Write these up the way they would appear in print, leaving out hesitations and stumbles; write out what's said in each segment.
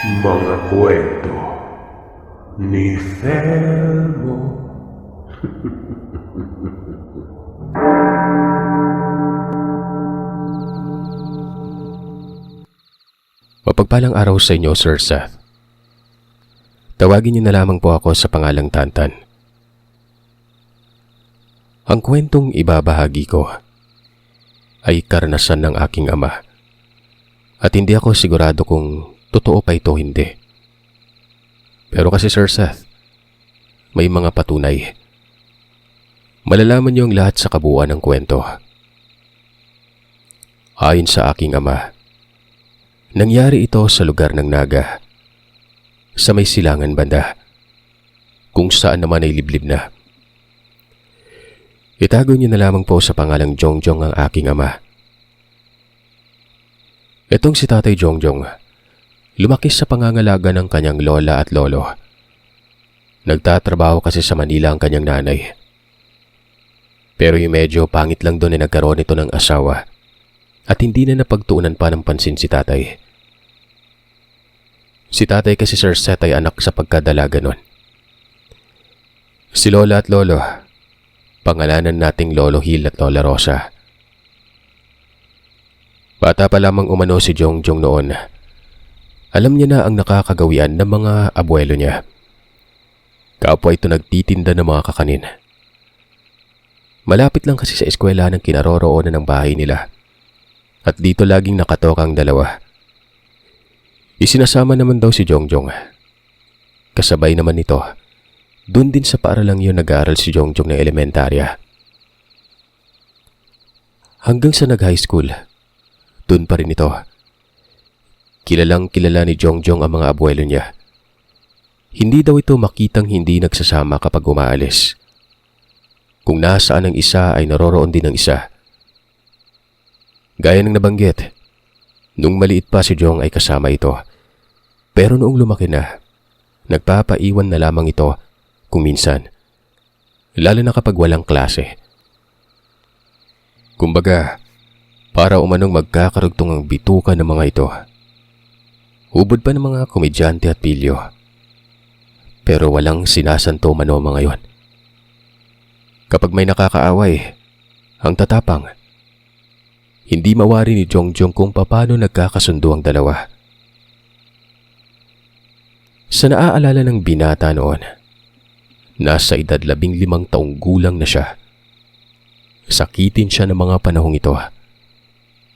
Mga kwento ni Felmo. Mapagpalang araw sa inyo, Sir Seth. Tawagin niyo na lamang po ako sa pangalang Tantan. Ang kwentong ibabahagi ko ay karanasan ng aking ama. At hindi ako sigurado kung totoo pa ito o hindi. Pero kasi Sir Seth, may mga patunay. Malalaman niyo ang lahat sa kabuuan ng kwento. Ayon sa aking ama, nangyari ito sa lugar ng Naga, sa may silangan banda, kung saan naman ay liblib na. Itago niyo na lamang po sa pangalang Jongjong ang aking ama. Itong si Tatay Jongjong, lumaki sa pangangalaga ng kanyang lola at lolo. Nagtatrabaho kasi sa Manila ang kanyang nanay. Pero yung medyo pangit lang doon ay nagkaroon ito ng asawa at hindi na napagtuunan pa ng pansin si tatay. Si tatay kasi Sir Seth ay anak sa pagkadalaga nun. Si lola at lolo, pangalanan nating Lolo Hill at Lola Rosa. Bata pa lamang umano si Jongjong noon. Alam niya na ang nakakagawian ng mga abuelo niya. Kapwa ito nagtitinda ng mga kakanin. Malapit lang kasi sa eskwela ng kinaroroonan ng bahay nila. At dito laging nakatoka ang dalawa. Isinasama naman daw si Jongjong. Kasabay naman nito, doon din sa paaralang yun nag-aaral si Jongjong na elementarya. Hanggang sa nag-high school, doon pa rin ito. Kilalang kilala ni Jongjong ang mga abuelo niya. Hindi daw ito makitang hindi nagsasama kapag umaalis. Kung nasaan ang isa ay naroroon din ang isa. Gaya ng nabanggit, nung maliit pa si Jong ay kasama ito. Pero noong lumaki na, nagpapaiwan na lamang ito kung minsan. Lalo na kapag walang klase. Kumbaga, para umanong magkakarugtong ang bituka ng mga ito. Hubod pa ng mga komedyante at pilyo. Pero walang sinasanto man o mga yon. Kapag may nakakaaway, ang tatapang. Hindi mawari ni Jongjong kung paano nagkakasundo ang dalawa. Sa naaalala ng binata noon, nasa edad 15 taong gulang na siya. Sakitin siya ng mga panahong ito.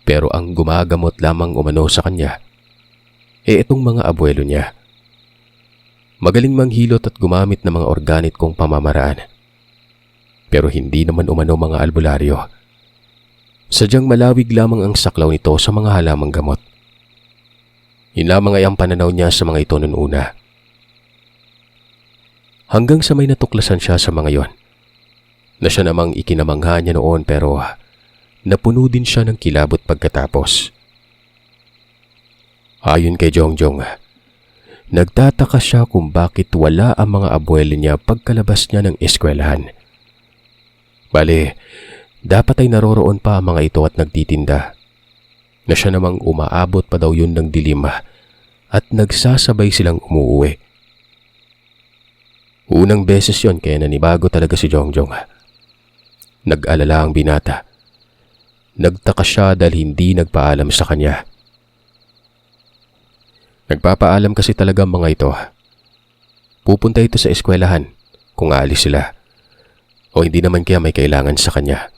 Pero ang gumagamot lamang umano sa kanya, itong mga abuelo niya. Magaling manghilot at gumamit ng mga organic kong pamamaraan. Pero hindi naman umano mga albularyo. Sadyang malawig lamang ang saklaw nito sa mga halamang gamot. Yun lamang ay ang pananaw niya sa mga ito noon una. Hanggang sa may natuklasan siya sa mga yon, na siya namang ikinamangha niya noon pero napuno din siya ng kilabot pagkatapos. Ayon kay Jongjong, nagtataka siya kung bakit wala ang mga abuelo niya pagkalabas niya ng eskwelahan. Bale, dapat ay naroroon pa ang mga ito at nagtitinda. Na siya namang umaabot pa daw yun ng dilim at nagsasabay silang umuuwi. Unang beses yon kaya nanibago talaga si Jongjong. Nag-alala ang binata. Nagtaka siya dahil hindi nagpaalam sa kanya. Nagpapaalam kasi talaga ang mga ito. Pupunta ito sa eskwelahan kung aalis sila. O hindi naman kaya may kailangan sa kanya.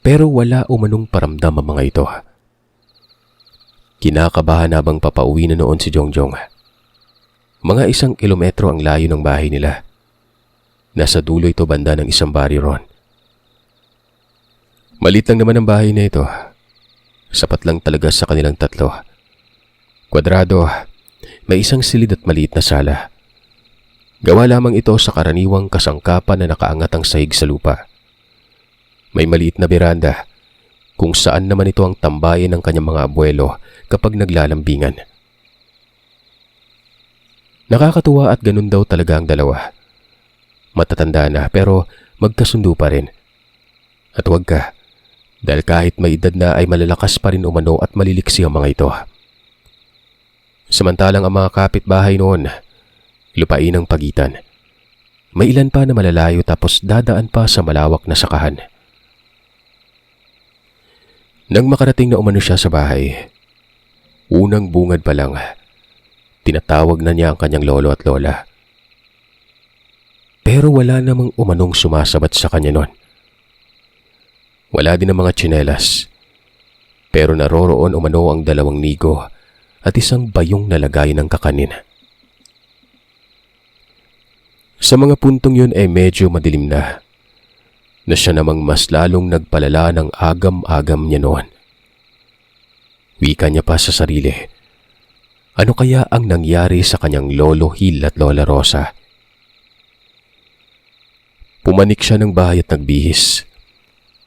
Pero wala umanong paramdam ang mga ito. Kinakabahan habang papauwi na noon si Jongjong. Mga 1 kilometro ang layo ng bahay nila. Nasa dulo ito banda ng isang baryo ron. Malit lang naman ang bahay na ito. Sapat lang talaga sa kanilang tatlo. Kwadrado, may isang silid at maliit na sala. Gawa lamang ito sa karaniwang kasangkapan na nakaangat ang sahig sa lupa. May maliit na beranda, kung saan naman ito ang tambayan ng kanyang mga abuelo kapag naglalambingan. Nakakatuwa at ganun daw talaga ang dalawa. Matatanda na pero magkasundo pa rin. At huwag ka, dahil kahit may edad na ay malalakas pa rin umano at maliliksi ang mga ito. Samantalang ang mga kapitbahay noon, lupain ang pagitan. May ilan pa na malalayo tapos dadaan pa sa malawak na sakahan. Nang makarating na umano siya sa bahay, unang bungad pa lang, tinatawag na niya ang kanyang lolo at lola. Pero wala namang umanong sumasabat sa kanya noon. Wala din ang mga tsinelas, pero naroroon umano ang 2 nigo at isang bayong na lagayan ng kakanin. Sa mga puntong yun ay medyo madilim na siya namang mas lalong nagpalala ng agam-agam niya noon. Wika niya pa sa sarili, ano kaya ang nangyari sa kanyang lolo Hil at lola Rosa? Pumanik siya ng bahay at nagbihis,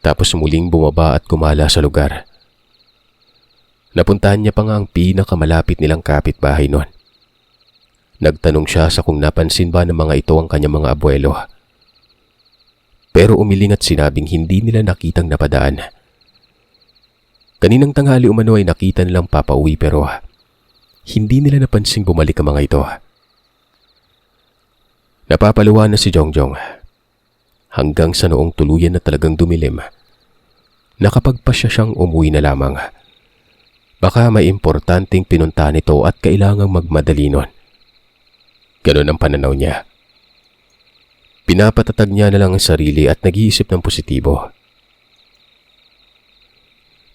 tapos muling bumaba at kumala sa lugar. Napuntahan niya pa nga ang pinakamalapit nilang kapitbahay noon. Nagtanong siya sa kung napansin ba ng mga ito ang kanyang mga abuelo. Pero umiling at sinabing hindi nila nakitang napadaan. Kaninang tanghali umano ay nakita nilang papauwi pero hindi nila napansing bumalik ang mga ito. Napapaluwa na si Jongjong hanggang sa noong tuluyan na talagang dumilim. Nakapagpasya siyang umuwi na lamang. Baka may importanteng pinuntahan ito at kailangang magmadali nun. Ganun ang pananaw niya. Pinapatatag niya na lang ang sarili at nag-iisip ng positibo.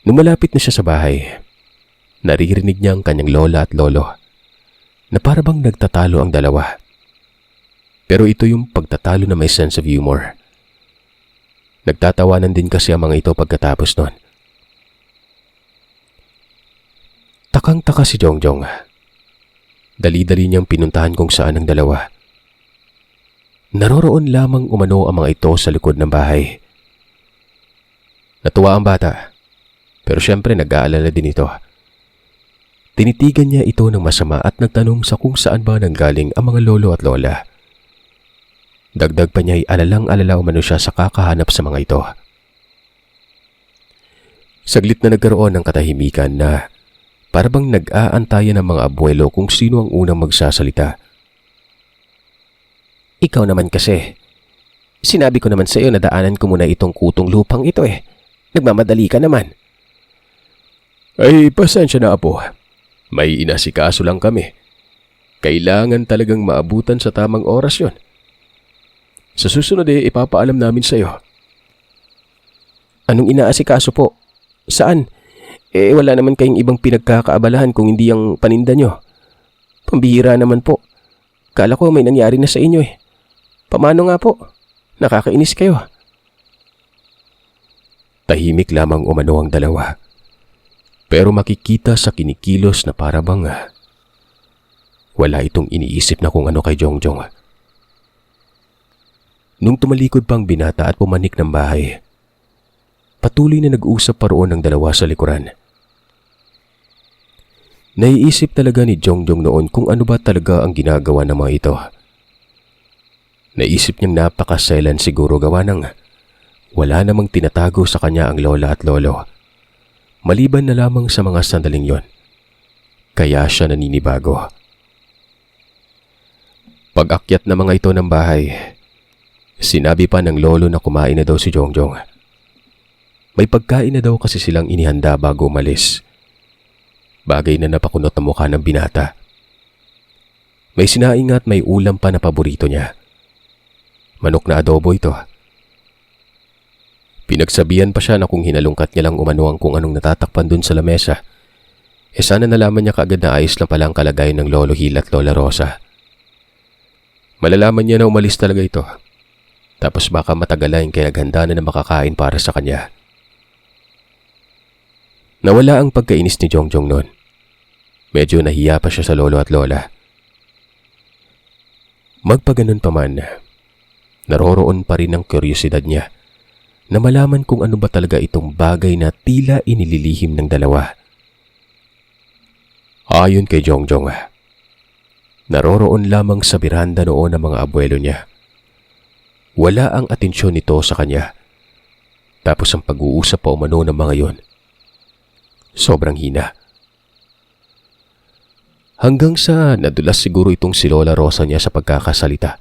Nung malapit na siya sa bahay, naririnig niya ang kanyang lola at lolo na parabang nagtatalo ang dalawa. Pero ito yung pagtatalo na may sense of humor. Nagtatawanan din kasi ang mga ito pagkatapos nun. Takang-taka si Jongjong. Dali-dali niyang pinuntahan kung saan ang dalawa. Naroroon lamang umano ang mga ito sa likod ng bahay. Natuwa ang bata, pero syempre nag-aalala din ito. Tinitigan niya ito ng masama at nagtanong sa kung saan ba nanggaling ang mga lolo at lola. Dagdag pa niya ay alalang-alala umano siya sa kakahanap sa mga ito. Saglit na nagkaroon ng katahimikan na parabang nag-aantayan ng mga abuelo kung sino ang unang magsasalita. Ikaw naman kasi. Sinabi ko naman sa iyo na daanan ko muna itong kutong lupang ito eh. Nagmamadali ka naman. Ay, pasensya na apo. May inasikaso lang kami. Kailangan talagang maabutan sa tamang oras yon. Sa susunod ipapaalam namin sa iyo. Anong inaasikaso po? Saan? Wala naman kayong ibang pinagkakaabalahan kung hindi ang paninda nyo. Pambihira naman po. Kala ko may nangyari na sa inyo eh. Paano nga po? Nakakainis kayo. Tahimik lamang umano ang dalawa. Pero makikita sa kinikilos na parabang wala itong iniisip na kung ano kay Jongjong. Nung tumalikod pang binata at pumanik ng bahay, patuloy na nag-usap pa roon ng dalawa sa likuran. Naiisip talaga ni Jongjong noon kung ano ba talaga ang ginagawa ng mga ito. Naisip niyang napakaselan siguro gawa ng wala namang tinatago sa kanya ang lola at lolo. Maliban na lamang sa mga sandaling yon. Kaya siya naninibago. Pag-akyat na mga ito ng bahay, sinabi pa ng lolo na kumain na daw si Jongjong. May pagkain na daw kasi silang inihanda bago umalis. Bagay na napakunot ang mukha ng binata. May sinaing at may ulam pa na paborito niya. Manok na adobo ito. Pinagsabihan pa siya na kung hinalungkat niya lang umano ang kung anong natatakpan dun sa lamesa, sana nalaman niya kaagad na ayos lang pala ang kalagayan ng Lolo Hil at Lola Rosa. Malalaman niya na umalis talaga ito. Tapos baka matagalan kaya naghanda na makakain para sa kanya. Nawala ang pagkainis ni Jongjong noon. Medyo nahiya pa siya sa lolo at lola. Magpaganon pa man, naroroon pa rin ang kuryosidad niya na malaman kung ano ba talaga itong bagay na tila inililihim ng dalawa. Ayon kay Jongjong, naroroon lamang sa biranda noon ang mga abuelo niya. Wala ang atensyon nito sa kanya. Tapos ang pag-uusap pa umano ng mga yon, sobrang hina. Hanggang sa nadulas siguro itong si Lola Rosa niya sa pagkakasalita.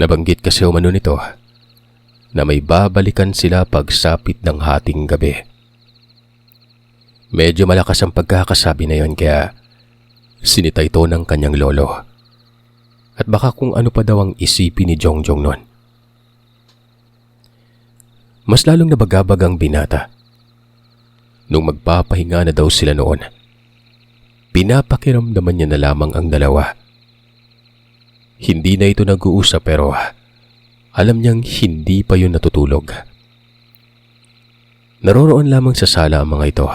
Nabanggit kasi umano nito na may babalikan sila pagsapit ng hating gabi. Medyo malakas ang pagkakasabi na yon kaya sinita ito ng kanyang lolo. At baka kung ano pa daw ang isipin ni Jongjong noon. Mas lalong nabagabag ang binata. Nung magpapahinga na daw sila noon, pinapakiramdaman niya na lamang ang dalawa. Hindi na ito nag-uusap pero alam niyang hindi pa yun natutulog. Naroroon lamang sa sala ang mga ito.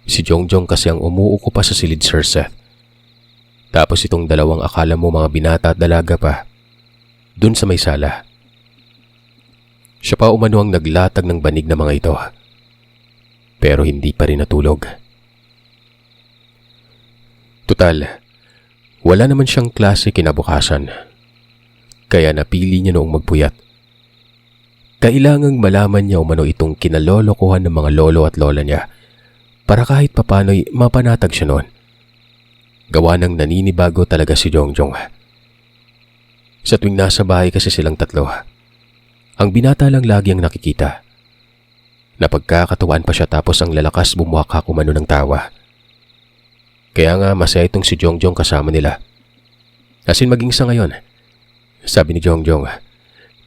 Si Jongjong kasi ang umuuko pa sa silid Sir Seth. Tapos itong dalawang akala mo mga binata at dalaga pa, dun sa may sala. Siya pa umano ang naglatag ng banig na mga ito. Pero hindi pa rin natulog. Tutal, wala naman siyang klase kinabukasan. Kaya napili niya noong magpuyat. Kailangang malaman niya umano itong kinalolokohan ng mga lolo at lola niya para kahit papano'y mapanatag siya noon. Gawa ng naninibago talaga si Jongjong. Sa tuwing nasa bahay kasi silang tatlo, ang binata lang lagi ang nakikita. Napagkakatuwaan pa siya tapos ang lalakas bumuhakak umano ng tawa. Kaya nga masaya itong si Jongjong kasama nila. As in maging sa ngayon, sabi ni Jongjong,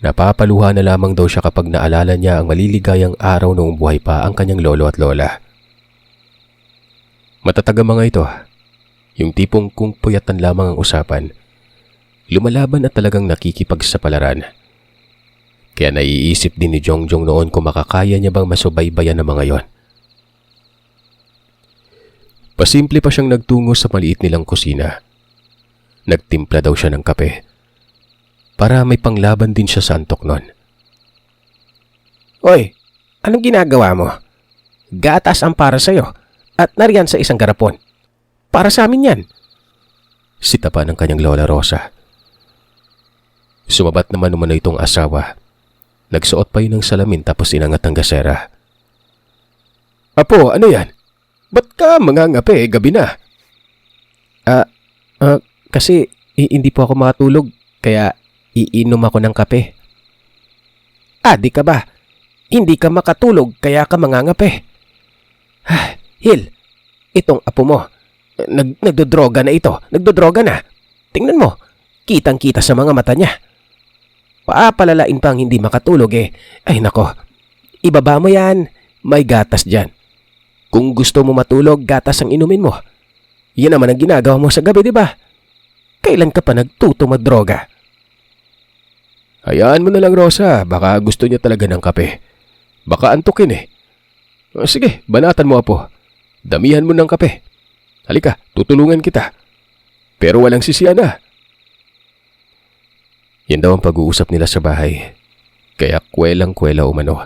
napapaluha na lamang daw siya kapag naalala niya ang maliligayang araw noong buhay pa ang kanyang lolo at lola. Matatag ang mga ito. Yung tipong kung puyatan lamang ang usapan, lumalaban at talagang nakikipagsapalaran. Kaya naiisip din ni Jongjong noon kung makakaya niya bang masubaybayan ng mga yon. Pasimple pa siyang nagtungo sa maliit nilang kusina. Nagtimpla daw siya ng kape. Para may panglaban din siya sa antok nun. Hoy, anong ginagawa mo? Gatas ang para sa'yo at nariyan sa isang garapon. Para sa amin yan. Sita pa ng kanyang Lola Rosa. Sumabat naman umano itong asawa. Nagsuot pa yun ng salamin tapos inangat ang gasera. Apo, ano yan? Ba't ka mangangape? Gabi na. Kasi hindi po ako makatulog kaya iinom ako ng kape. Di ka ba? Hindi ka makatulog kaya ka mangangape. Hil, itong apo mo. Nagdodroga na ito. Nagdodroga na. Tingnan mo. Kitang-kita sa mga mata niya. Paapalalain pang hindi makatulog eh. Ay nako. Ibaba mo yan. May gatas dyan. Kung gusto mo matulog, gatas ang inumin mo. Yan naman ang ginagawa mo sa gabi, di ba? Kailan ka pa nagtuto magdroga? Hayaan mo na lang, Rosa. Baka gusto niya talaga ng kape. Baka antukin eh. Sige, banatan mo apo. Damihan mo ng kape. Halika, tutulungan kita. Pero walang sisiya na. Yan daw ang pag-uusap nila sa bahay. Kaya kwelang-kwela umano.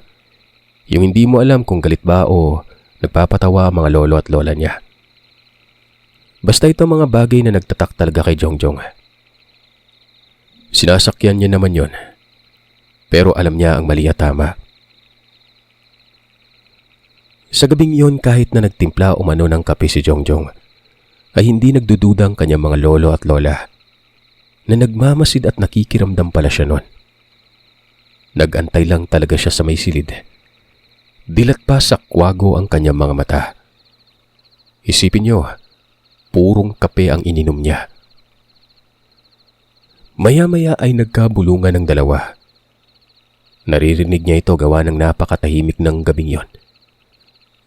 Yung hindi mo alam kung galit ba o nagpapatawa ang mga lolo at lola niya. Basta ito mga bagay na nagtatak talaga kay Jongjong. Sinasakyan niya naman yon. Pero alam niya ang mali at tama. Sa gabing yon kahit na nagtimpla umano ng kape si Jongjong, ay hindi nagdududang kanyang mga lolo at lola na nagmamasid at nakikiramdam pala siya noon. Nagantay lang talaga siya sa may silid. Dilat pa sa kwago ang kanyang mga mata. Isipin niyo, purong kape ang ininom niya. Maya-maya ay nagkabulungan ng dalawa. Naririnig niya ito gawa ng napakatahimik ng gabing yon.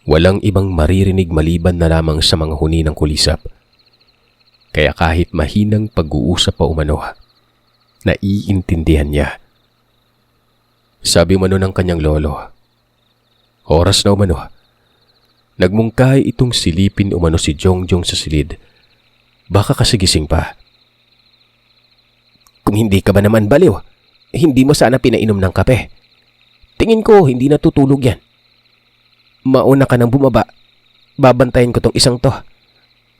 Walang ibang maririnig maliban na lamang sa mga huni ng kulisap. Kaya kahit mahinang pag-uusap pa umano, naiintindihan niya. Sabi umano ng kanyang lolo, oras na umano. Nagmungkahi itong silipin umano si Jongjong sa silid. Baka kasi gising pa. Kung hindi ka ba naman baliw, hindi mo sana pinainom ng kape. Tingin ko hindi natutulog yan. Mauna ka nang bumaba. Babantayan ko tong isang to.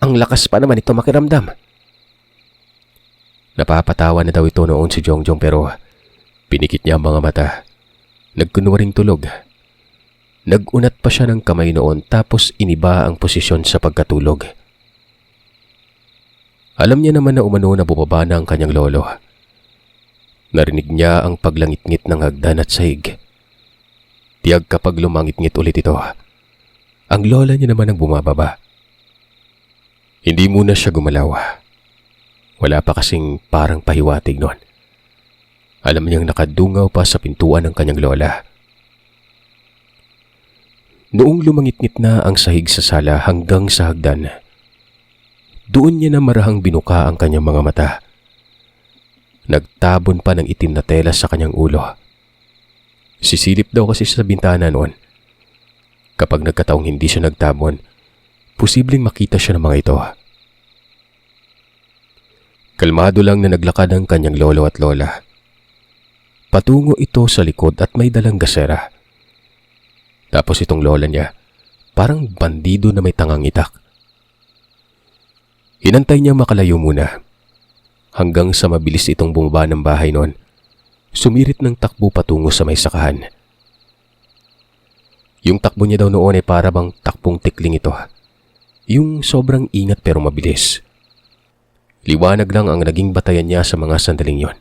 Ang lakas pa naman ito makiramdam. Napapatawa na daw ito noon si Jongjong pero pinikit niya ang mga mata. Nagkunwaring tulog. Nagunat pa siya ng kamay noon tapos iniba ang posisyon sa pagkatulog. Alam niya naman na umano na bumaba na ang kanyang lolo. Narinig niya ang paglangit-ngit ng hagdan at sahig. Tiyag kapag lumangit-ngit ulit ito, ang lola niya naman ang bumababa. Hindi muna siya gumalaw. Wala pa kasing parang pahiwatig noon. Alam niyang nakadungaw pa sa pintuan ng kanyang lola. Noong lumangit-ngit na ang sahig sa sala hanggang sa hagdan, doon niya na marahang binuka ang kanyang mga mata. Nagtabon pa ng itim na tela sa kanyang ulo. Sisilip daw kasi sa bintana noon. Kapag nagkataong hindi siya nagtabon, posibleng makita siya ng mga ito. Kalmado lang na naglakad ang kanyang lolo at lola. Patungo ito sa likod at may dalang gasera. Tapos itong lola niya, parang bandido na may tangang itak. Hinantay niya makalayo muna. Hanggang sa mabilis itong bumaba ng bahay noon, sumirit ng takbo patungo sa may sakahan. Yung takbo niya daw noon ay para bang takbong tikling ito. Yung sobrang ingat pero mabilis. Liwanag lang ang naging batayan niya sa mga sandaling yon.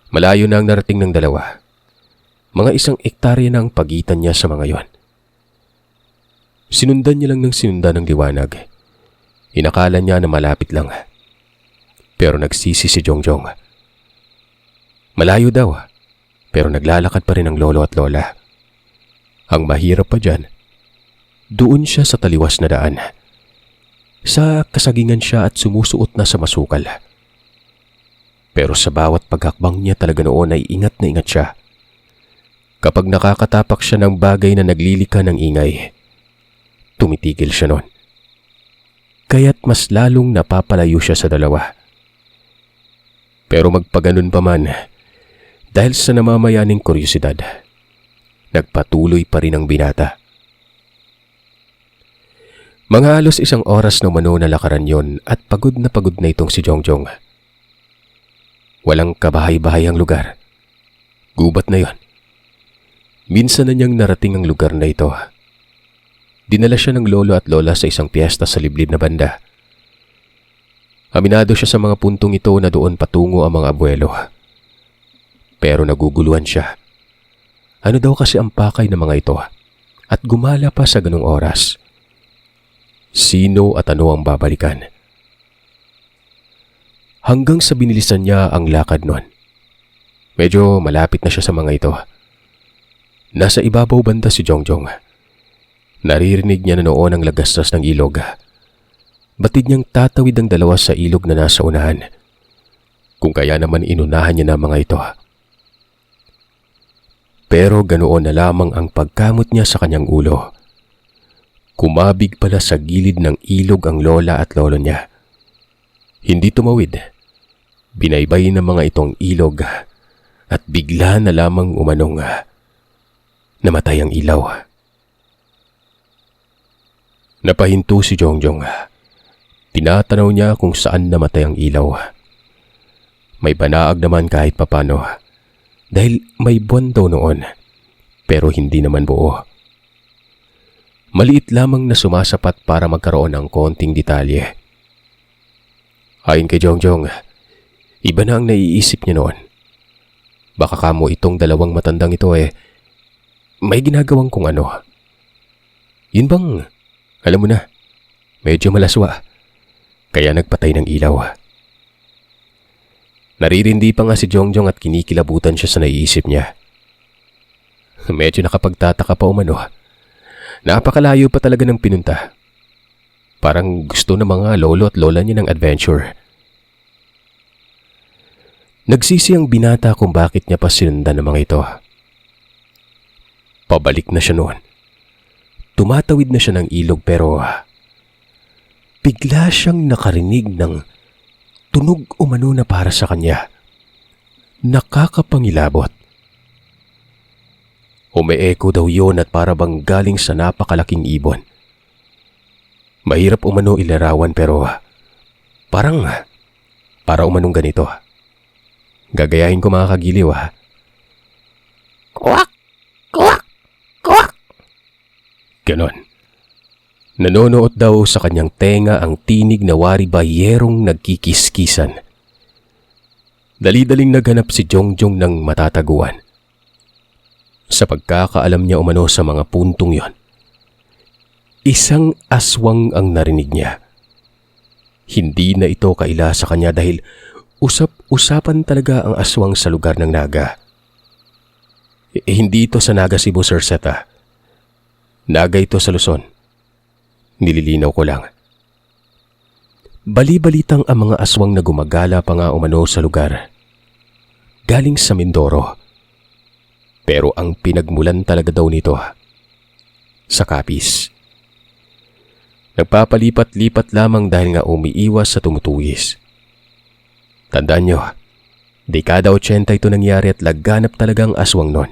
Malayo na ang narating ng dalawa. Mga 1 hektarya na ang pagitan niya sa mga yon. Sinundan niya lang ng sinundan ng liwanag. Inakala niya na malapit lang. Pero nagsisi si Jongjong. Malayo daw, pero naglalakad pa rin ang lolo at lola. Ang mahirap pa dyan, doon siya sa taliwas na daan. Sa kasagingan siya at sumusuot na sa masukal. Pero sa bawat paghakbang niya talaga noon ay ingat na ingat siya. Kapag nakakatapak siya ng bagay na naglilika ng ingay, tumitigil siya noon. Kaya't mas lalong napapalayo siya sa dalawa. Pero magpaganon pa man, dahil sa namamayaning kuryosidad, nagpatuloy pa rin ang binata. Mga halos 1 oras na umano na lakaran yon at pagod na itong si Jongjong. Walang kabahay-bahay ang lugar. Gubat na yon. Minsan na niyang narating ang lugar na ito. Dinala siya ng lolo at lola sa isang piyesta sa liblib na banda. Aminado siya sa mga puntong ito na doon patungo ang mga abuelo. Pero naguguluhan siya. Ano daw kasi ang pakay ng mga ito at gumala pa sa ganung oras? Sino at ano ang babalikan? Hanggang sa binilisan niya ang lakad nun. Medyo malapit na siya sa mga ito. Nasa ibabaw banda si Jongjong. Naririnig niya na noon ang lagastas ng ilog. Batid niyang tatawid ang dalawa sa ilog na nasa unahan. Kung kaya naman inunahan niya na mga ito. Pero ganoon na lamang ang pagkamot niya sa kanyang ulo. Kumabig pala sa gilid ng ilog ang lola at lolo niya. Hindi tumawid. Binaybay ng mga itong ilog at bigla na lamang umanong namatay ang ilaw. Napahinto si Jongjong. Tinatanaw niya kung saan namatay ang ilaw. May banaag naman kahit papano dahil may buwan daw noon pero hindi naman buo. Maliit lamang na sumasapat para magkaroon ng konting detalye. Ayon kay Jongjong, iba na ang naiisip niya noon. Baka kamo itong dalawang matandang ito may ginagawang kung ano. Yun bang, alam mo na, medyo malaswa, kaya nagpatay ng ilaw. Naririndi pa nga si Jongjong at kinikilabutan siya sa naiisip niya. Medyo nakapagtataka pa umano. Napakalayo pa talaga ng pinunta. Parang gusto ng mga lolo at lola niya ng adventure. Nagsisi ang binata kung bakit niya pa sinundan ng mga ito. Pabalik na siya noon. Tumatawid na siya ng ilog pero bigla siyang nakarinig ng tunog umano na para sa kanya. Nakakapangilabot. Umeeko daw yon at para bang galing sa napakalaking ibon. Mahirap umano ilarawan pero para umanong ganito. Gagayahin ko mga kagiliw. Kuwak! Kuwak! Kuwak! Ganon. Nanonood daw sa kanyang tenga ang tinig na waribayerong nagkikiskisan. Dali-daling naghanap si Jongjong ng matataguan. Sa pagkakaalam niya umano sa mga puntong yon, isang aswang ang narinig niya. Hindi na ito kaila sa kanya dahil usap-usapan talaga ang aswang sa lugar ng Naga. Hindi ito sa Naga Cebu, Sir Seta. Naga ito sa Luzon. Nililinaw ko lang. Bali-balitang ang mga aswang na gumagala pa nga umano sa lugar. Galing sa Mindoro. Pero ang pinagmulan talaga daw nito sa Capiz. Nagpapalipat-lipat lamang dahil nga umiiwas sa tumutuwis. Tandaan nyo, dekada 80 ito nangyari at laganap talagang aswang nun.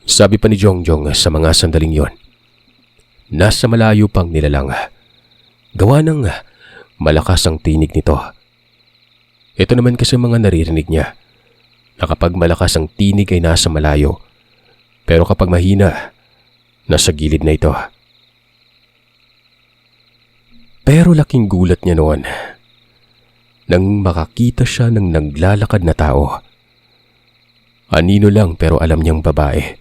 Sabi pa ni Jongjong sa mga sandaling yon, nasa malayo pang nilalang. Gawa ng malakas ang tinig nito. Ito naman kasi mga naririnig niya na kapag malakas ang tinig ay nasa malayo, pero kapag mahina, nasa gilid na ito. Pero laking gulat niya noon nang makakita siya ng naglalakad na tao. Anino lang pero alam niyang babae.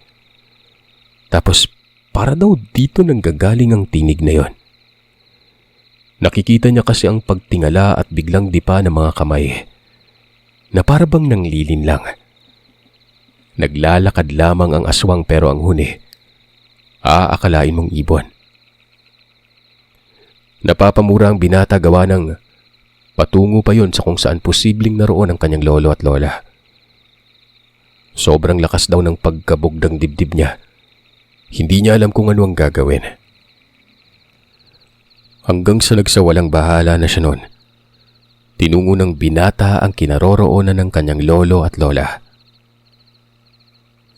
Tapos para daw dito nanggagaling ang tinig na yon. Nakikita niya kasi ang pagtingala at biglang dipa ng mga kamay na parabang nanglilin lang. Naglalakad lamang ang aswang pero ang huni, aakalain mong ibon. Napapamura ang binata gawa ng patungo pa yon sa kung saan posibleng naroon ang kanyang lolo at lola. Sobrang lakas daw ng pagkabugdang dibdib niya. Hindi niya alam kung ano ang gagawin. Hanggang sa nagsawalang bahala na siya noon, tinungo ng binata ang kinaroroonan ng kanyang lolo at lola.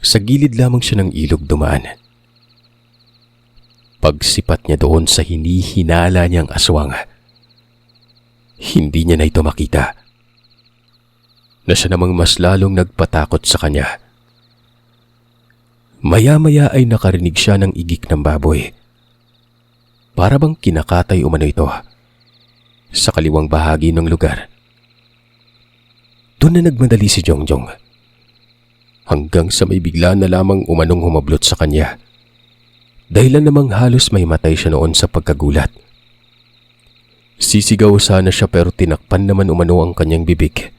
Sa gilid lamang siya ng ilog dumaan. Pagsipat niya doon sa hinihinala niyang aswang, hindi niya na ito makita. Na siya namang mas lalong nagpatakot sa kanya. Maya-maya ay nakarinig siya ng igik ng baboy. Para bang kinakatay umano ito sa kaliwang bahagi ng lugar. Doon na nagmadali si Jongjong. Hanggang sa may bigla na lamang umanong humablot sa kanya. Dahilan namang halos may matay siya noon sa pagkagulat. Sisigaw sana siya pero tinakpan naman umano ang kanyang bibig.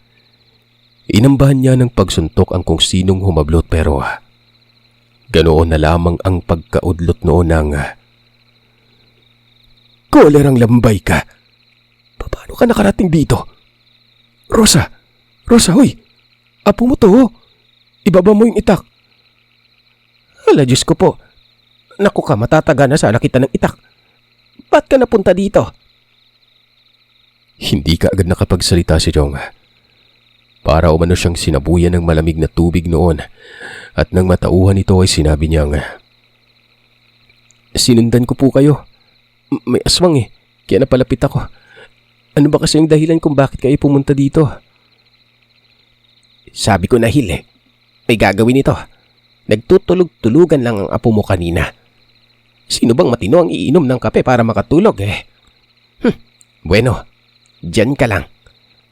Inambahan niya ng pagsuntok ang kung sinong humablot pero ganoon na lamang ang pagkaudlot noon ng "Kolerang lambay ka! Paano ka nakarating dito? Rosa! Rosa, hoy! Apo mo to! Ibaba mo yung itak!" "Hala, Diyos ko po! Naku ka, matataga na sana kita ng itak! Ba't ka napunta dito?" Hindi ka agad nakapagsalita si Jong. Para umano siyang sinabuyan ng malamig na tubig noon at nang matauhan ito ay sinabi niyang, "Sinundan ko po kayo. May aswang kaya napalapit ako. Ano ba kasi yung dahilan kung bakit kayo pumunta dito?" "Sabi ko na, Hil, may gagawin ito. Nagtutulog-tulugan lang ang apo mo kanina. Sino bang matino ang iinom ng kape para makatulog Bueno, dyan ka lang.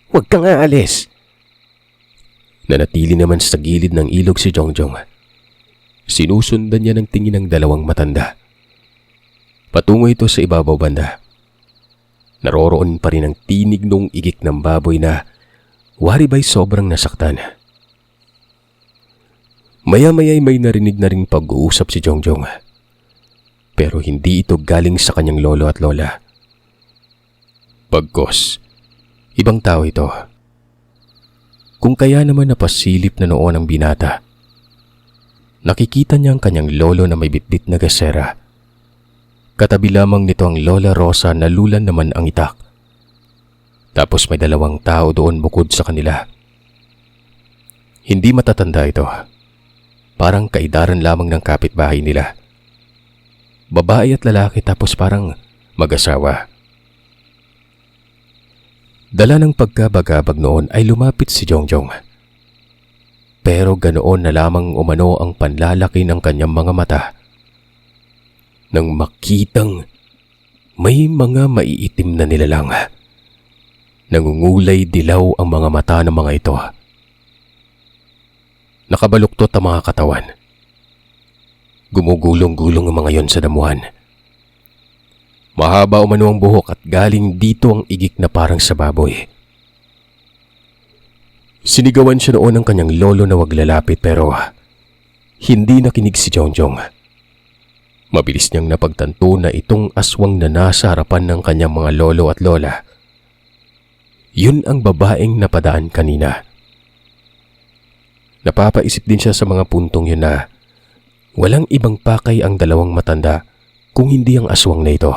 Huwag kang aalis." Nanatili naman sa gilid ng ilog si Jongjong. Sinusundan niya ng tingin ng dalawang matanda. Patungo ito sa ibabaw banda. Naroroon pa rin ang tinig nung igik ng baboy na waribay sobrang nasaktan. Maya-maya'y may narinig na rin pag-uusap si Jongjong. Pero hindi ito galing sa kanyang lolo at lola. Bagkos, ibang tao ito. Kung kaya naman napasilip na noon ang binata, nakikita niya ang kanyang lolo na may bitbit na gasera. Katabi lamang nito ang Lola Rosa na lulan naman ang itak. Tapos may dalawang tao doon bukod sa kanila. Hindi matatanda ito. Parang kaidaran lamang ng kapitbahay nila. Babae at lalaki tapos parang mag-asawa. Dala ng pagkabagabag noon ay lumapit si Jongjong. Pero ganoon na lamang umano ang panlalaki ng kanyang mga mata. nang makitang may mga maiitim na nilalang. Nangungulay dilaw ang mga mata ng mga ito. Nakabaluktot ang mga katawan. Gumugulong-gulong ang mga yon sa damuhan. Mahaba umano ang buhok at galing dito ang igik na parang sa baboy. Sinigawan siya noon ng kanyang lolo na wag lalapit pero hindi nakinig si Jongjong. Mabilis niyang napagtanto na itong aswang na nasa harapan ng kanyang mga lolo at lola, yun ang babaeng napadaan kanina. Napapaisip din siya sa mga puntong yun na walang ibang pakay ang dalawang matanda kung hindi ang aswang na ito.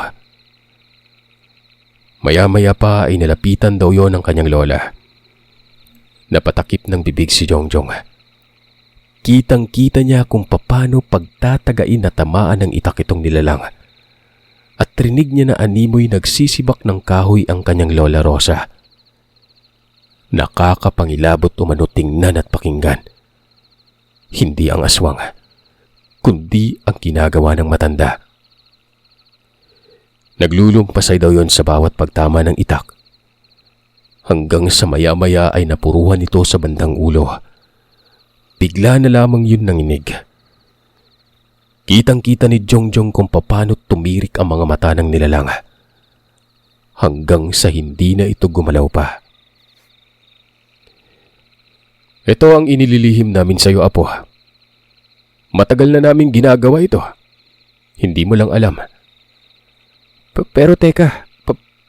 Maya-maya pa ay nalapitan daw yon ng kanyang lola. Napatakip ng bibig si Jongjong. Kitang-kita niya kung paano pagtatagain na tamaan ng itak itong nilalang. At rinig niya na animoy nagsisibak ng kahoy ang kanyang lola Rosa. Nakakapangilabot umano tingnan at pakinggan. Hindi ang aswang, kundi ang ginagawa ng matanda. Naglulumpasay daw yon sa bawat pagtama ng itak. Hanggang sa maya-maya ay napuruhan ito sa bandang ulo. Bigla na lamang yun nanginig. Kitang-kita ni Jongjong kung paano tumirik ang mga mata ng nilalang. Hanggang sa hindi na ito gumalaw pa. Ito ang inililihim namin sa iyo, Apo. Matagal na namin ginagawa ito. Hindi mo lang alam. Pero teka,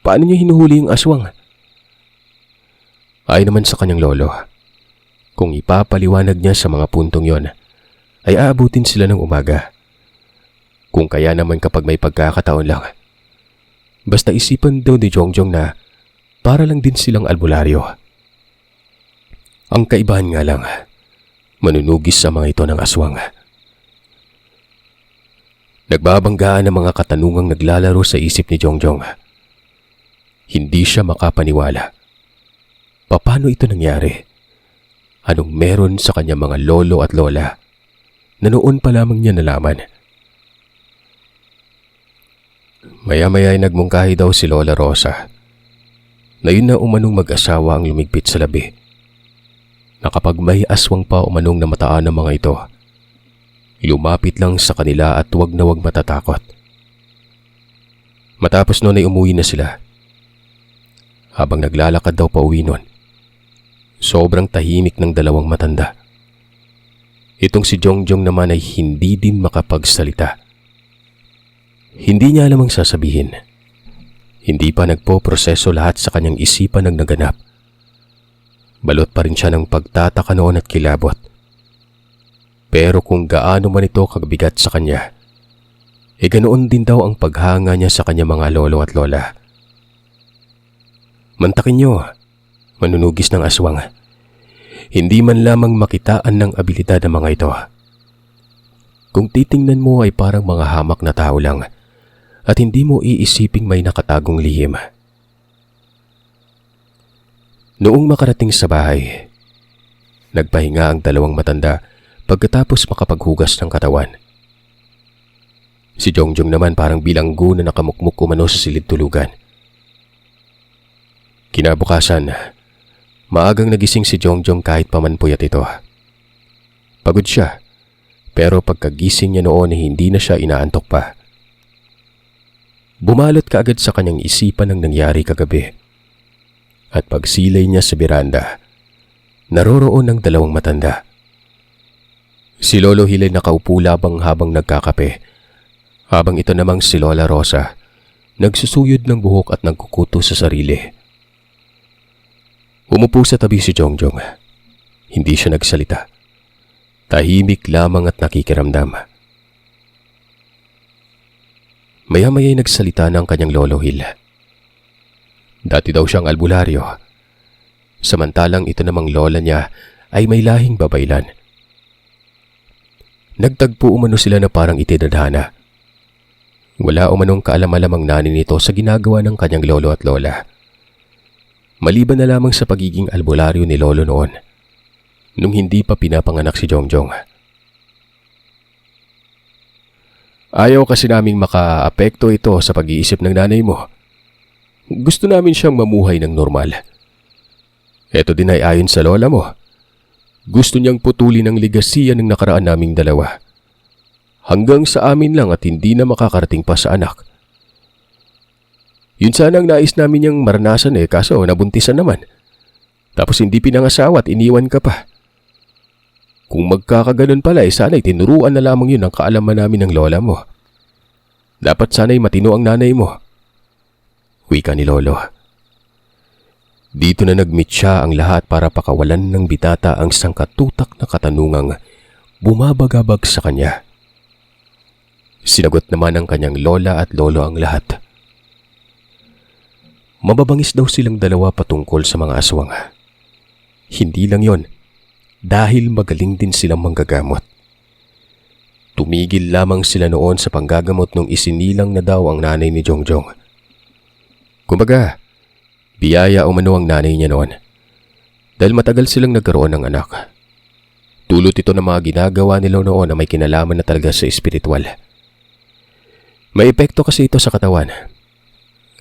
paano niyo hinuhuli yung aswang? Ay naman sa kanyang lolo, kung ipapaliwanag niya sa mga puntong yon, ay aabutin sila ng umaga. Kung kaya naman kapag may pagkakataon lang. Basta isipan daw ni Jongjong na para lang din silang albularyo. Ang kaibahan nga lang, manunugis sa mga ito ng aswang. Nagbabanggaan ang mga katanungang naglalaro sa isip ni Jongjong. Hindi siya makapaniwala. Paano ito nangyari? Anong meron sa kanyang mga lolo at lola na noon pa lamang niya nalaman? Maya-maya ay nagmungkahi daw si Lola Rosa na yun na umanong mag-asawa ang lumigpit sa labi. Na kapag may aswang pa umanong namataan ng mga ito, lumapit lang sa kanila at wag na wag matatakot. Matapos noon ay umuwi na sila. Habang naglalakad daw pa uwi noon, sobrang tahimik ng dalawang matanda. Itong si Jongjong naman ay hindi din makapagsalita. Hindi niya alam ang sasabihin. Hindi pa nagpo-proseso lahat sa kanyang isipan ng naganap. Balot pa rin siya ng pagtataka noon at kilabot. Pero kung gaano man ito kabigat sa kanya, ganoon din daw ang paghanga niya sa kanyang mga lolo at lola. Mantakin niyo, manunugis ng aswang. Hindi man lamang makitaan ng abilidad ng mga ito. Kung titingnan mo ay parang mga hamak na tao lang at hindi mo iisiping may nakatagong lihim. Noong makarating sa bahay, nagpahinga ang dalawang matanda pagkatapos makapaghugas ng katawan. Si Jongjong naman parang bilanggo na nakamukmuk umano sa silid tulugan. Kinabukasan, maagang nagising si Jongjong kahit pamanpuyat ito. Pagod siya, pero pagkagising niya noon hindi na siya inaantok pa. Bumalot kaagad sa kanyang isipan ang nangyari kagabi. At pagsilay niya sa beranda, naroroon ang dalawang matanda. Si Lolo Hilay nakaupo labang habang nagkakape, habang ito namang si Lola Rosa, nagsusuyod ng buhok at nagkukuto sa sarili. Umupo sa tabi si Jongjong. Hindi siya nagsalita. Tahimik lamang at nakikiramdam. Maya-maya'y nagsalita ng kanyang Lolo Hil. Dati daw siyang albularyo. Samantalang ito namang lola niya ay may lahing babaylan. Nagtagpo umano sila na parang itinadhana. Wala umanong kaalam-alamang nani nito sa ginagawa ng kanyang lolo at lola. Maliban na lamang sa pagiging albularyo ni Lolo noon, nung hindi pa pinapanganak si Jongjong. Ayaw kasi naming makaapekto ito sa pag-iisip ng nanay mo. Gusto namin siyang mamuhay ng normal. Ito din ay ayon sa lola mo. Gusto niyang putulin ang ligasiya ng nakaraan naming dalawa. Hanggang sa amin lang at hindi na makakarating pa sa anak. Yun sana ang nais namin niyang maranasan kaso nabuntisan naman. Tapos hindi pinangasawa at iniwan ka pa. Kung magkakaganon pala sana'y tinuruan na lamang yun ang kaalaman namin ng lola mo. Dapat sana'y matino ang nanay mo. Wika ni Lolo. Dito na nag-meet siya ang lahat para pakawalan ng bitata ang sangkatutak na katanungang bumabagabag sa kanya. Sinagot naman ng kanyang lola at lolo ang lahat. Mababangis daw silang dalawa patungkol sa mga aswang. Hindi lang yon, dahil magaling din silang manggagamot. Tumigil lamang sila noon sa panggagamot nung isinilang na daw ang nanay ni Jongjong. Kumbaga, biyaya umano ang nanay niya noon dahil matagal silang nagkaroon ng anak. Dulot ito ng mga ginagawa nila noon na may kinalaman na talaga sa espiritual. May epekto kasi ito sa katawan.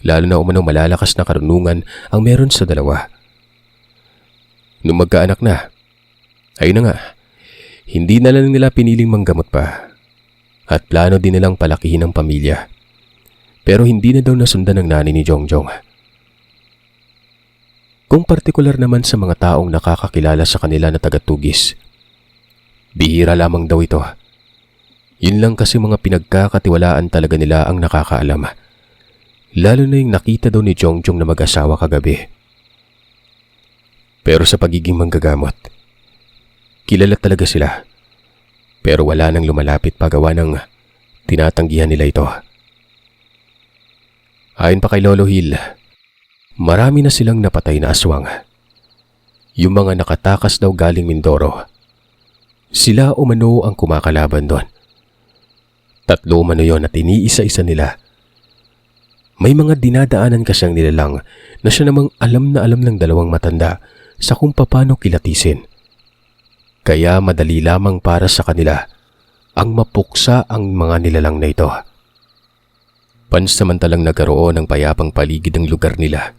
Lalo na umano malalakas na karunungan ang meron sa dalawa. Nung magkaanak na, ayun na nga, hindi na lang nila piniling manggamot pa at plano din nilang palakihin ang pamilya. Pero hindi na daw nasundan ng nanay ni Jongjong. Kung partikular naman sa mga taong nakakakilala sa kanila na tagatugis, bihira lamang daw ito. Yun lang kasi mga pinagkakatiwalaan talaga nila ang nakakaalam. Lalo na yung nakita daw ni Jongjong na mag-asawa kagabi. Pero sa pagiging manggagamot, kilala talaga sila. Pero wala nang lumalapit pagawa ng tinatanggihan nila ito. Ayon pa kay Lolo Hill, marami na silang napatay na aswang. Yung mga nakatakas daw galing Mindoro. Sila umano ang kumakalaban doon. 3 umano yon at iniisa-isa nila. May mga dinadaanan kasyang nilalang na siya namang alam na alam ng 2 matanda sa kung paano kilatisin. Kaya madali lamang para sa kanila ang mapuksa ang mga nilalang na ito. Pansamantalang nagkaroon ng payapang paligid ng lugar nila.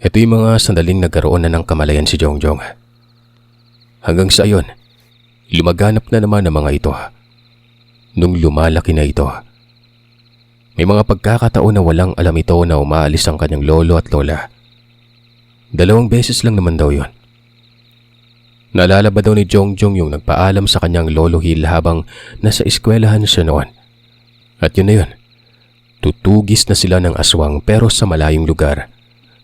Ito yung mga sandaling nagkaroon na ng kamalayan si Jongjong. Hanggang sa ayon, lumaganap na naman ang mga ito. Nung lumalaki na ito, may mga pagkakataon na walang alam ito na umaalis ang kanyang lolo at lola. 2 beses lang naman daw yon. Naalala ba daw ni Jongjong yung nagpaalam sa kanyang Lolo Hill habang nasa eskwelahan siya noon? At yun na yun. Tutugis na sila ng aswang pero sa malayong lugar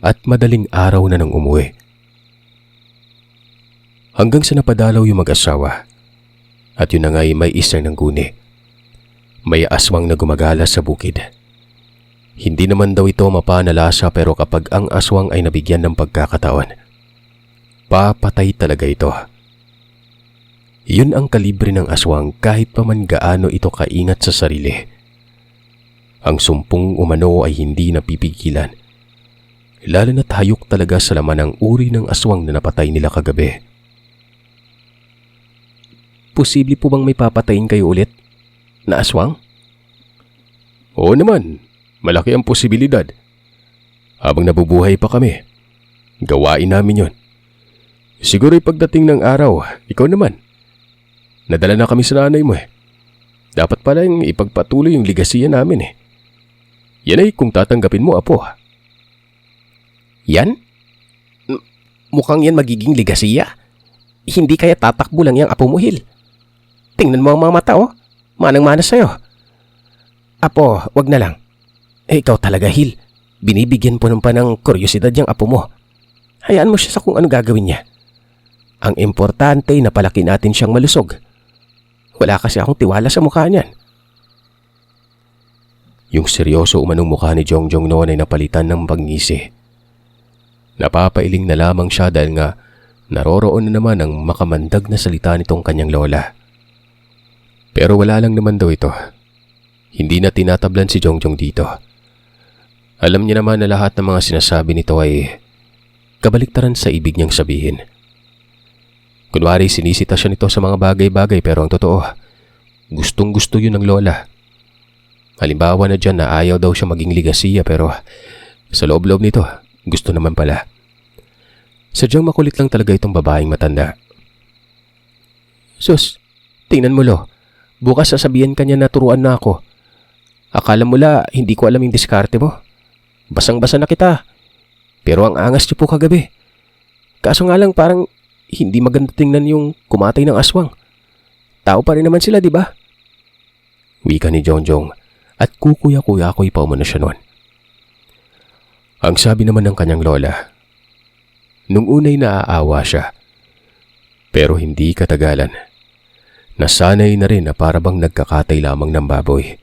at madaling araw na nang umuwi. Hanggang sa napadalaw yung mag-asawa at yun na nga'y may isang nangguni. May aswang na gumagala sa bukid. Hindi naman daw ito mapanalasa pero kapag ang aswang ay nabigyan ng pagkakataon, papatay talaga ito. Yun ang kalibre ng aswang kahit pa man gaano ito kaingat sa sarili. Ang sumpong umano ay hindi napipigilan. Lalo na't hayok talaga sa laman ng uri ng aswang na napatay nila kagabi. Posible po bang may papatayin kayo ulit na aswang? Oo naman, malaki ang posibilidad. Habang nabubuhay pa kami, gawain namin yon. Siguro'y pagdating ng araw, ikaw naman. Nadala na kami sa nanay mo Dapat pala yung ipagpatuloy yung ligasiya namin Yan ay kung tatanggapin mo, apo. Yan? Mukhang yan magiging ligasiya. Hindi kaya tatakbo lang yung apo mo, Hil. Tingnan mo ang mga mata, Manang-mana sa'yo. Apo, wag na lang. Ikaw talaga, Hil. Binibigyan po ng kuryosidad yung apo mo. Hayaan mo siya sa kung ano gagawin niya. Ang importante na palaki natin siyang malusog. Wala kasi akong tiwala sa mukha niyan. Yung seryoso umanong mukha ni Jongjong noon ay napalitan ng pagngisi. Napapailing na lamang siya dahil nga naroroon na naman ang makamandag na salita nitong kanyang lola. Pero wala lang naman daw ito. Hindi na tinatablan si Jongjong dito. Alam niya naman na lahat ng mga sinasabi nito ay kabaliktaran sa ibig niyang sabihin. Kunwari sinisita siya nito sa mga bagay-bagay pero ang totoo, gustong-gusto yun ng lola. Halimbawa na dyan na ayaw daw siya maging ligasiya pero sa loob-loob nito, gusto naman pala. Sadyang makulit lang talaga itong babaeng matanda. Sus, tingnan mo lo. Bukas sasabihan kanya na turuan na ako. Akala mo la, hindi ko alam yung diskarte mo. Basang-basa na kita. Pero ang angas niyo po kagabi. Kaso nga lang parang hindi maganda tingnan yung kumatay ng aswang. Tao pa rin naman sila, di ba? Wika ni Jongjong at kukuya-kuya-kuy pa umano siya noon. Ang sabi naman ng kanyang lola, nung unay naaawa siya. Pero hindi katagalan. Nasanay na rin na parabang nagkakatay lamang ng baboy.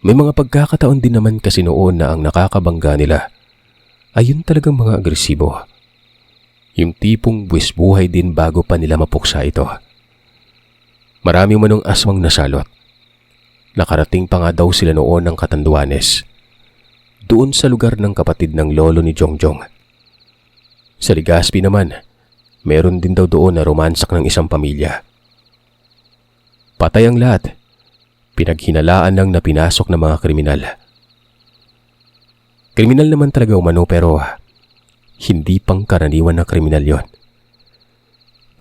May mga pagkakataon din naman kasi noon na ang nakakabangga nila ay yun talagang mga agresibo. Yung tipong buwis buhay din bago pa nila mapuksa ito. Marami manong aswang nasalot. Nakarating pa nga daw sila noon ng Catanduanes. Doon sa lugar ng kapatid ng lolo ni Jongjong. Sa Legazpi naman, meron din daw doon na romansak ng isang pamilya. Patay ang lahat. Pinaghinalaan lang na pinasok ng mga kriminal. Kriminal naman talaga umano pero hindi pang karaniwan na kriminal yon.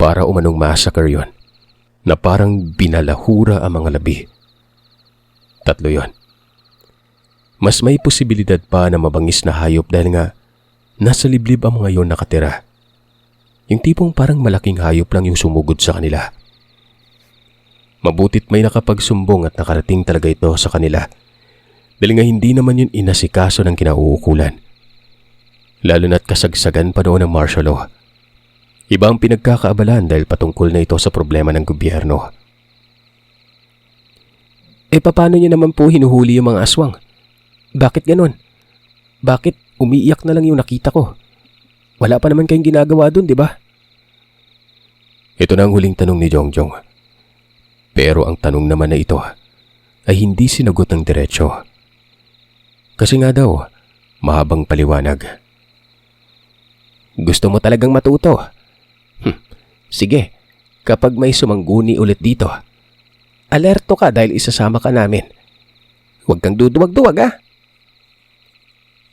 Para umanong massacre yon na parang binalahura ang mga labi. 3 yon. Mas may posibilidad pa na mabangis na hayop dahil nga nasa liblib ang mga yon nakatira. Yung tipong parang malaking hayop lang yung sumugod sa kanila. Mabutit may nakapagsumbong at nakarating talaga ito sa kanila dahil nga hindi naman yun inasikaso ng kinauukulan. Lalo na't kasagsagan pa noon ng martial law. Iba ang pinagkakaabalan dahil patungkol na ito sa problema ng gobyerno. Paano niyo naman po hinuhuli yung mga aswang? Bakit ganon? Bakit umiiyak na lang yung nakita ko? Wala pa naman kayong ginagawa dun, di ba? Ito na ang huling tanong ni Jongjong. Pero ang tanong naman na ito ay hindi sinagot ng diretsyo. Kasi nga daw, mahabang paliwanag. Gusto mo talagang matuto? Sige, kapag may sumangguni ulit dito, alerto ka dahil isasama ka namin. Huwag kang duduwag-duwag ha.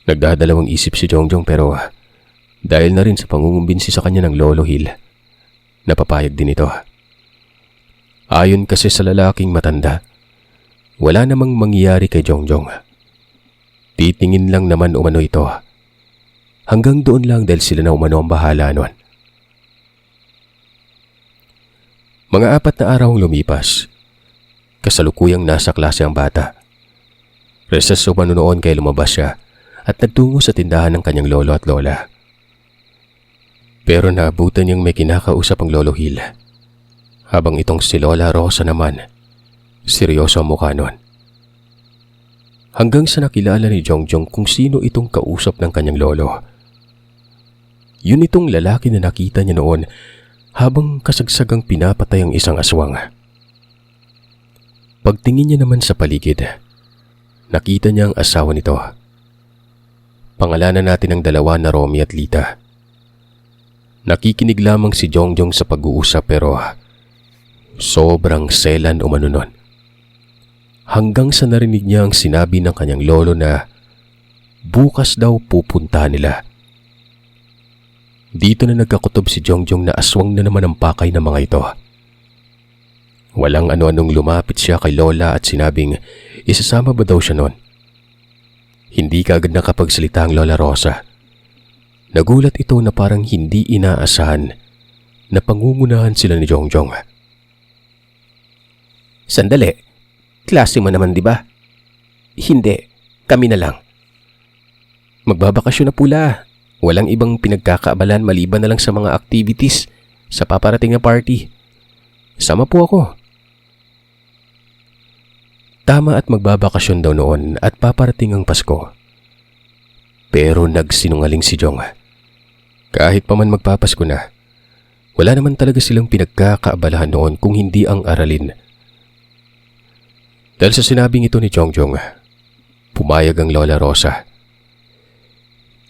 Nagdadalawang isip si Jongjong pero dahil na rin sa pangungumbinsi sa kanya ng Lolo Hill, napapayag din ito. Ayon kasi sa lalaking matanda, wala namang mangyayari kay Jongjong. Titingin lang naman umano ito. Hanggang doon lang dahil sila na umano ang bahala nun. Mga 4 na araw lumipas. Kasalukuyang nasa klase ang bata. Recess umano noon kaya lumabas siya at nagtungo sa tindahan ng kanyang lolo at lola. Pero naabutan niyang may kinakausap ang Lolo Hill. Habang itong si Lola Rosa naman, seryoso ang mukha nun. Hanggang sa nakilala ni Jongjong kung sino itong kausap ng kanyang lolo. Yun itong lalaki na nakita niya noon habang kasagsagang pinapatay ang isang aswang. Pagtingin niya naman sa paligid, nakita niya ang asawa nito. Pangalanan natin ang dalawa na Romy at Lita. Nakikinig lamang si Jongjong sa pag-uusap pero sobrang selan umano nun. Hanggang sa narinig niya ang sinabi ng kanyang lolo na bukas daw pupunta nila. Dito na nagkakutob si Jongjong na aswang na naman ang pakay ng mga ito. Walang ano-anong lumapit siya kay Lola at sinabing isasama ba daw siya nun. Hindi kaagad nakapagsalita ang Lola Rosa. Nagulat ito na parang hindi inaasahan na pangungunahan sila ni Jongjong. Sandali, klase mo naman di ba? Hindi, kami na lang. Magbabakasyon na pula. Walang ibang pinagkakaabalan maliban na lang sa mga activities sa paparating na party. Sama po ako. Tama at magbabakasyon daw noon at paparating ang Pasko. Pero nagsinungaling si Jong. Kahit pa man magpapasko na, wala naman talaga silang pinagkakaabalahan noon kung hindi ang aralin. Dahil sa sinabing ito ni Jongjong, pumayag ang Lola Rosa.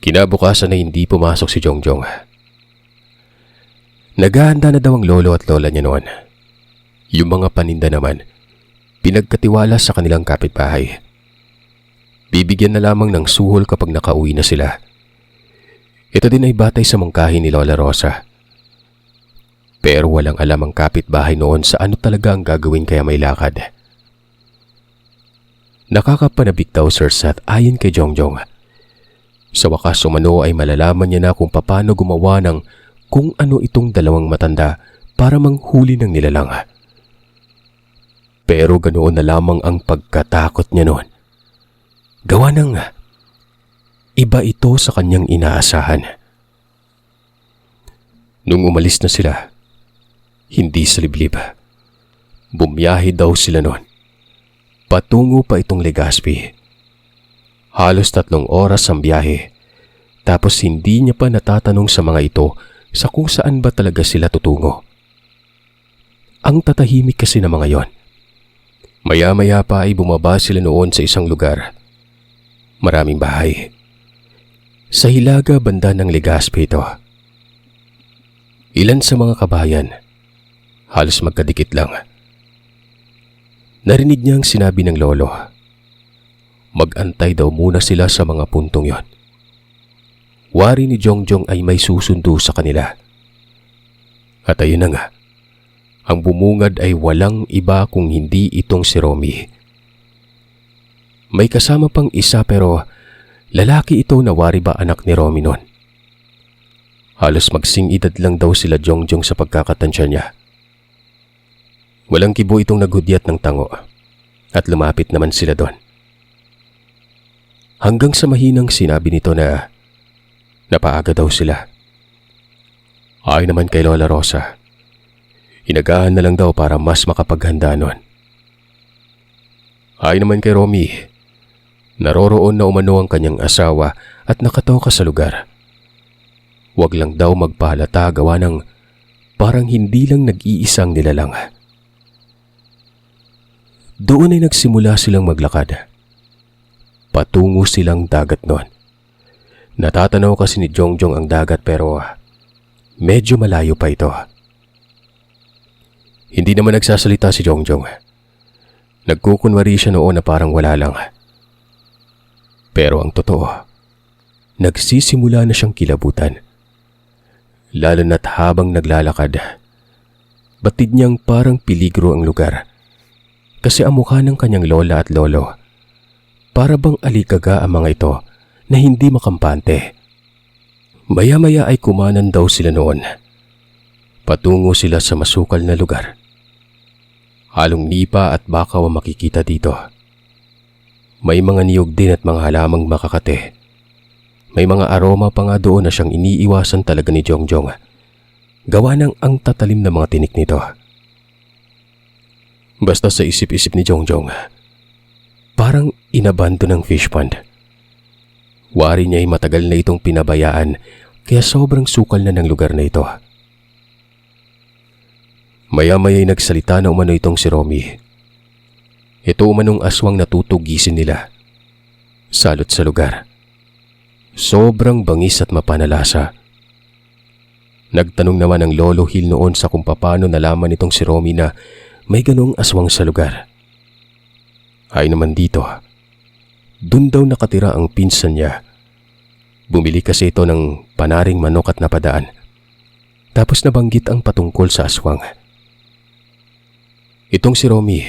Kinabukasan na hindi pumasok si Jongjong. Naghahanda na daw ang lolo at lola niya noon. Yung mga paninda naman, pinagkatiwala sa kanilang kapitbahay. Bibigyan na lamang ng suhol kapag nakauwi na sila. Ito din ay batay sa mungkahi ni Lola Rosa. Pero walang alam ang kapitbahay noon sa ano talaga ang gagawin kaya may lakad. Nakakapanabik daw Sir Seth ayon kay Jongjong. Sa wakas umano ay malalaman niya na kung paano gumawa ng kung ano itong dalawang matanda para manghuli ng nilalang. Pero ganoon na lamang ang pagkatakot niya noon. Gawa ng iba ito sa kanyang inaasahan. Nung umalis na sila, hindi sa liblib. Bumiyahe daw sila noon. Patungo pa itong Legazpi. Halos 3 oras ang biyahe. Tapos hindi niya pa natatanong sa mga ito sa kung saan ba talaga sila tutungo. Ang tatahimik kasi ng mga yon. Maya-maya pa ay bumaba sila noon sa isang lugar. Maraming bahay. Sa hilaga banda ng Legazpi ito. Ilan sa mga kabayan, halos magkadikit lang. Narinig niyang sinabi ng lolo. Mag-antay daw muna sila sa mga puntong yon. Wari ni Jongjong ay may susundo sa kanila. At ayun na nga, ang bumungad ay walang iba kung hindi itong si Romy. May kasama pang isa pero lalaki ito na wari ba anak ni Romy noon. Halos magsing edad lang daw sila Jongjong sa pagkakatansya niya. Walang kibo itong naghudyat ng tango at lumapit naman sila doon. Hanggang sa mahinang sinabi nito na napaaga daw sila. Ay naman kay Lola Rosa, inagahan na lang daw para mas makapaghanda noon. Ay naman kay Romy, naroroon na umano ang kanyang asawa at nakatoka sa lugar. Huwag lang daw magpahalata gawa ng parang hindi lang nag-iisang nilalang. Doon ay nagsimula silang maglakad. Patungo silang dagat noon. Natatanaw kasi ni Jongjong ang dagat pero medyo malayo pa ito. Hindi naman nagsasalita si Jongjong. Nagkukunwari siya noon na parang wala lang. Pero ang totoo, nagsisimula na siyang kilabutan. Lalo na't habang naglalakad, batid niyang parang peligro ang lugar. Kasi ang mukha ng kanyang lola at lolo, para bang alikaga ang mga ito na hindi makampante. Maya-maya ay kumanan daw sila noon. Patungo sila sa masukal na lugar. Halong nipa at bakaw ang makikita dito. May mga niyog din at mga halamang makakate. May mga aroma pa nga doon na siyang iniiwasan talaga ni Jongjong. Gawa ng ang tatalim na mga tinik nito. Basta sa isip-isip ni Jongjong, parang inabando ng fish pond. Wari niya ay matagal na itong pinabayaan kaya sobrang sukal na ng lugar na ito. Maya-maya ay nagsalita na umano itong si Romy. Ito umanong aswang natutugisin nila. Salot sa lugar. Sobrang bangis at mapanalasa. Nagtanong naman ang Lolo Hill noon sa kung paano nalaman itong si Romy na may ganong aswang sa lugar. Ay naman dito, dun daw nakatira ang pinsan niya. Bumili kasi ito ng panaring manok at napadaan. Tapos nabanggit ang patungkol sa aswang. Itong si Romy,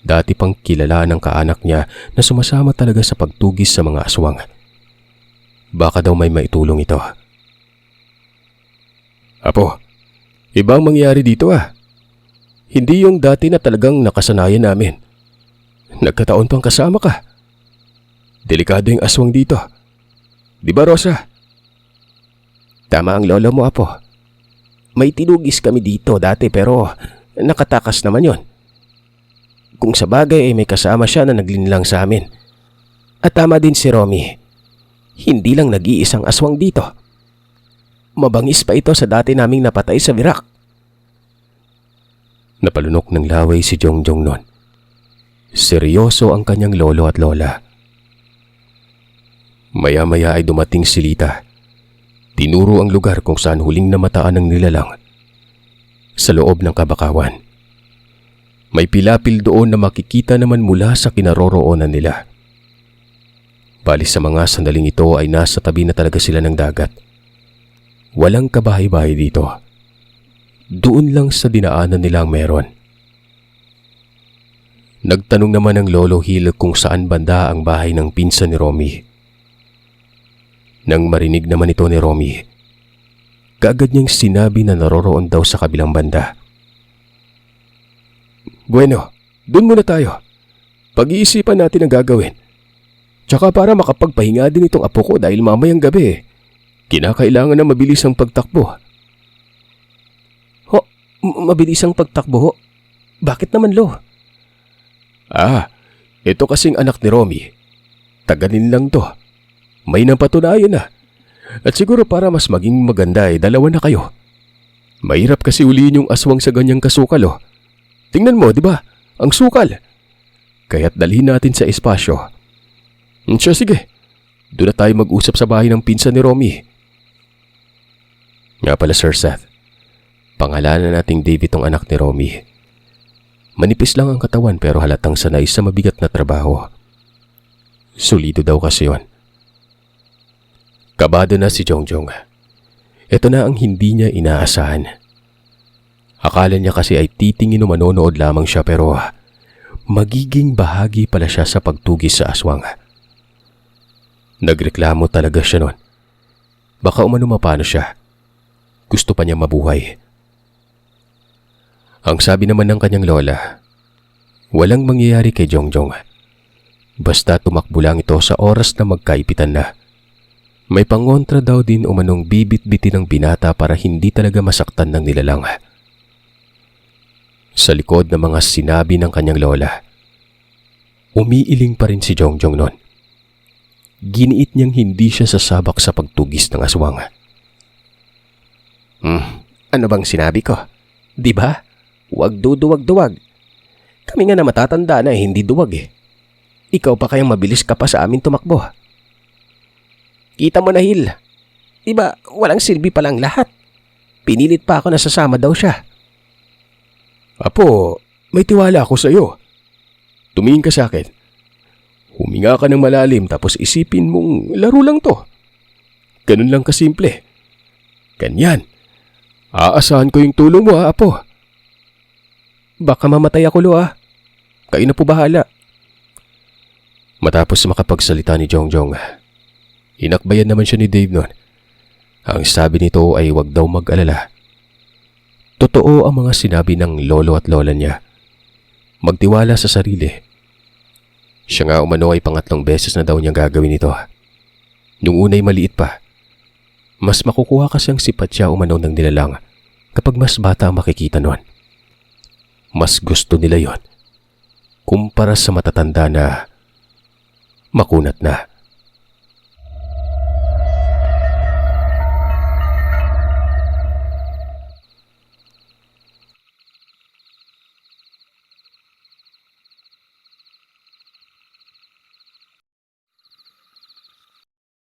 dati pang kilala ng kaanak niya na sumasama talaga sa pagtugis sa mga aswang. Baka daw may maitulong ito. Apo, ibang mangyari dito Hindi yung dati na talagang nakasanayan namin. Nagkataon pang kasama ka. Delikado yung aswang dito. Di ba, Rosa? Tama ang lolo mo, Apo. May tinugis kami dito dati pero nakatakas naman yon. Kung sa bagay ay may kasama siya na naglinlang sa amin. At tama din si Romy. Hindi lang nag-iisang aswang dito. Mabangis pa ito sa dati naming napatay sa birak. Napalunok ng laway si Jongjong noon. Seryoso ang kanyang lolo at lola. Maya-maya ay dumating si Lita. Tinuro ang lugar kung saan huling namataan ng nilalang. Sa loob ng kabakawan. May pilapil doon na makikita naman mula sa kinaroroonan nila. Bali sa mga sandaling ito ay nasa tabi na talaga sila ng dagat. Walang kabahay-bahay dito. Doon lang sa dinaanan nila ang meron. Nagtanong naman ang Lolo Hill kung saan banda ang bahay ng pinsan ni Romy. Nang marinig naman ito ni Romy, kaagad niyang sinabi na naroroon daw sa kabilang banda. Bueno, dun muna tayo. Pag-iisipan natin ang gagawin. Tsaka para makapagpahinga din itong apo ko dahil mamayang gabi, kinakailangan na mabilis ang pagtakbo. Ho, mabilis ang pagtakbo ho? Bakit naman, Lo? Ito kasing anak ni Romy. Taganin lang to. May napatunayan na. At siguro para mas maging maganda ay dalawa na kayo. Mahirap kasi uliin yung aswang sa ganyang kasukal oh. Tingnan mo, di ba? Ang sukal. Kaya't dalhin natin sa espasyo. Siya, sige. Doon na tayo mag-usap sa bahay ng pinsan ni Romy. Nga pala, Sir Seth. Pangalanan nating David tong anak ni Romy. Manipis lang ang katawan pero halatang sanay sa mabigat na trabaho. Solido daw kasi yon. Kabado na si Jongjong. Ito na ang hindi niya inaasahan. Akala niya kasi ay titingin o manonood lamang siya pero magiging bahagi pala siya sa pagtugis sa aswang. Nagreklamo talaga siya noon. Baka umano mapano siya. Gusto pa niya mabuhay. Ang sabi naman ng kanyang lola, walang mangyayari kay Jongjong. Basta tumakbo lang ito sa oras na magkaipitan na. May pangontra daw din umanong bibit-bitin ng binata para hindi talaga masaktan ng nilalang. Sa likod ng mga sinabi ng kanyang lola, umiiling pa rin si Jongjong noon. Giniit niyang hindi siya sasabak sa pagtugis ng aswang. Ano bang sinabi ko? Di ba? Huwag duduwag-duwag. Kami nga na matatanda na hindi duwag eh. Ikaw pa kayang mabilis ka pa sa amin tumakbo. Kita mo na, Hill. Diba walang silbi palang lahat? Pinilit pa ako na sasama daw siya. Apo, may tiwala ako sa iyo. Tumingin ka sa akin. Huminga ka ng malalim tapos isipin mong laro lang to. Ganun lang kasimple. Ganyan. Aasahan ko yung tulong mo Apo. Baka mamatay ako, Lo Kayo na po bahala. Matapos makapagsalita ni Jongjong, inakbayan naman siya ni Dave noon. Ang sabi nito ay wag daw mag-alala. Totoo ang mga sinabi ng lolo at lola niya. Magtiwala sa sarili. Siya nga umano ay pangatlong beses na daw niya gagawin ito. Nung una'y maliit pa. Mas makukuha kasi ang sipat siya umano ng nilalang kapag mas bata ang makikita noon. Mas gusto nila yon kumpara sa matatanda na makunat na.